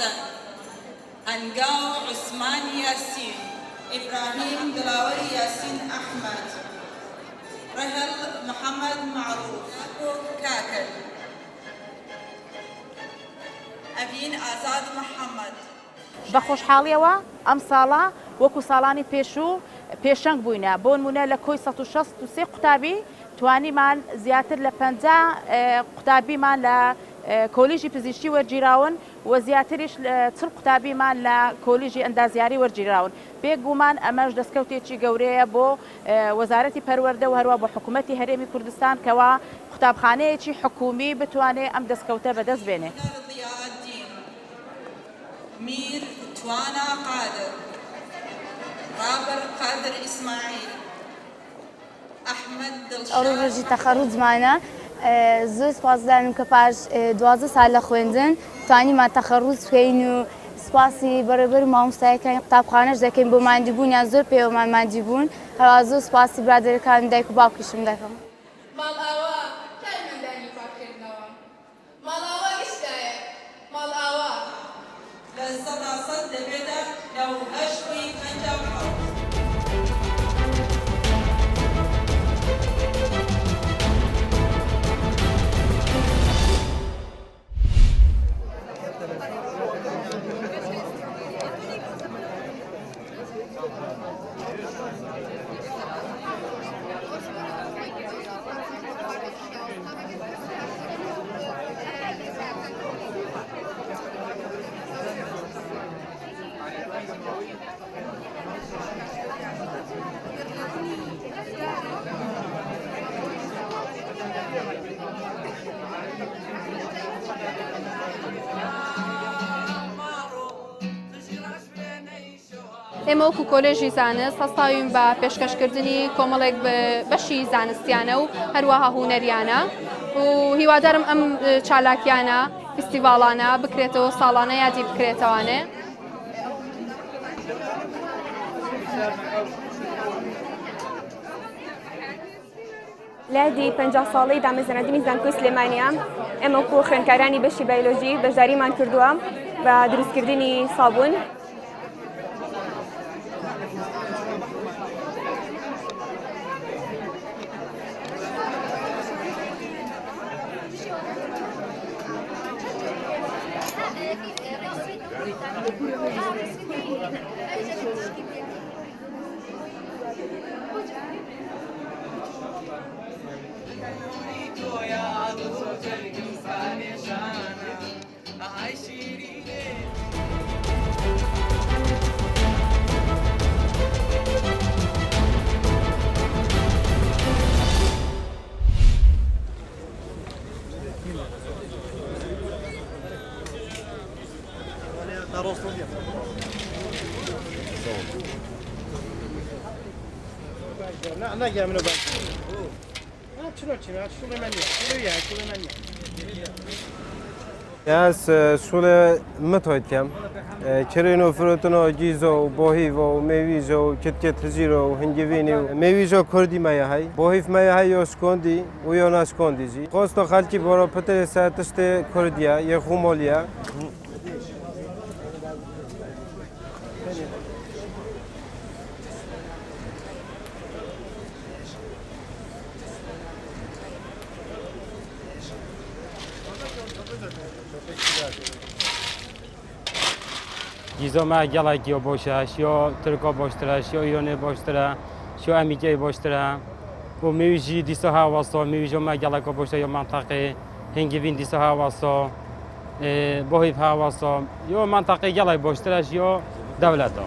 حسن هنگاو عثمان ياسين إبراهيم دلاور ياسين أحمد رهل محمد معروف كاكل أبين آزاد محمد بە خۆشحاڵیەوە ئەم ساڵە وەکو ساڵانی پێشوو پێشەنگ بووینە بۆ نمونە لە کۆی 163 قوتابی توانیمان زیاتر لە 50 قوتابیمان لە کۆلیژی پزیشکی وەرگیراون و زیاتریش 40 قوتابیمان لە کۆلیژی ئەندازیاری وەرگیراون بێگومان ئەمەش دەستکەوتێکی گەورەیە بۆ وەزارەتی پەروەردە و هەروە بۆ حکوومەتی هەرێمی کوردستان کەوا قوتابخانەیەکی حکومی بتوانێت ئەم دەستکەوتە بەدەست بێنێ. مير توانا قادر رابر قادر إسماعيل أحمد دلشاد ڕۆژی تەخەڕوج زمانە زۆر سپاس دەکەم کە پاش 12 سال لە خوێندن توانیمان تەخەڕوج بکەین و سپاسی بەڕێوەبەر مامۆستایەکانی قوتابخانەش دەکەین بۆ ماندیبوونیان زۆر پێوەمان ماندی بوون هەروە زۆر سپاسی برادەرەکانی دایک و باوکیشم دەکەم. ماڵئاوا کای مەدانی پاکردنەوە ماڵئاوا گشتایە ماڵئاوا لە سەدا سەد دەبێتە لەو هەشتوی پەنجاو حەوت. ئێمە وەکو کۆلێژی زانست هەستاوین بە پێشکەشکردنی کۆمەڵێک بەشی زانستیانە و هەروەها هونەریانە و هیوادارم ئەم چالاکیانە فستیڤاڵانە بکرێتەوە ساڵانە یادی بکرێتەوانێ. لە یادی 50 ساڵەی دامەزراندنی زانکۆی سلێمانیە ئێمە وەکو خوێندکارانی بەشی بایۆلۆژی بەشداریمان کردووە بە دروستکردنی سابوون. از شغل متویدم کرینو فروتونو جیزو باهیو و میویزو کتکت هزیرو هنگوینی میویزو کردی مایه باهیف مایه یاش کندی و یا ناش کندی جی خواست خالکی برا پتر ساتشت کردیا یه خومالیا جیزا ما گلکی باشه یا ترکا باشتره یا ایرانی باشتره یا امریکایی باشتره و میویجی دیسا هواسا میویجا ما گلکا باشه یا منطقه هنگوین دیسا هواسا باهیف هواسا یا منطقه گلک باشتره یا دولتا